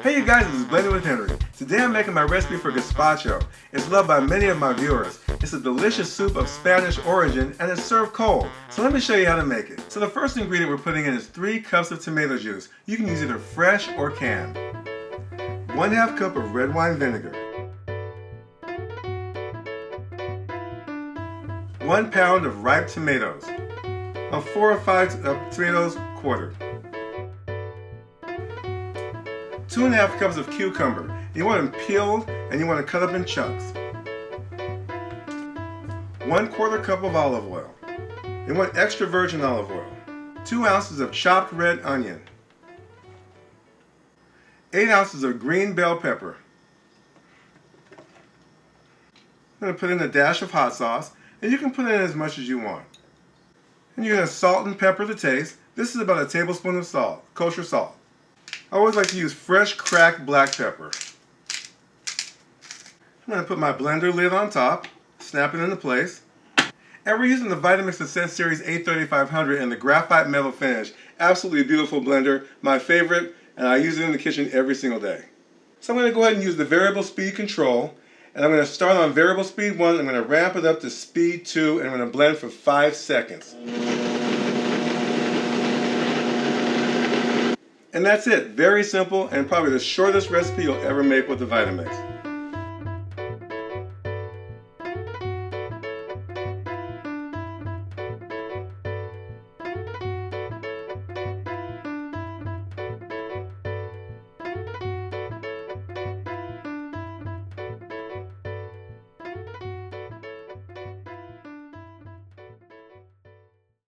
Hey you guys, this is Blended with Henry. Today I'm making my recipe for gazpacho. It's loved by many of my viewers. It's a delicious soup of Spanish origin and it's served cold. So let me show you how to make it. So the first ingredient we're putting in is 3 cups of tomato juice. You can use either fresh or canned. 1/2 cup of red wine vinegar. 1 pound of ripe tomatoes. 4 or 5 tomatoes quartered. 2½ cups of cucumber. You want them peeled and you want to cut up in chunks. 1/4 cup of olive oil. You want extra virgin olive oil. 2 ounces of chopped red onion. 8 ounces of green bell pepper. I'm going to put in a dash of hot sauce, and you can put in as much as you want. And you're going to salt and pepper to taste. This is about 1 tablespoon of salt, kosher salt. I always like to use fresh cracked black pepper. I'm going to put my blender lid on top, snap it into place. And we're using the Vitamix Ascent Series A3500 in the graphite metal finish. Absolutely beautiful blender, my favorite, and I use it in the kitchen every single day. So I'm going to go ahead and use the variable speed control, and I'm going to start on variable speed 1, I'm going to ramp it up to speed 2, and I'm going to blend for 5 seconds. And that's it. Very simple and probably the shortest recipe you'll ever make with the Vitamix.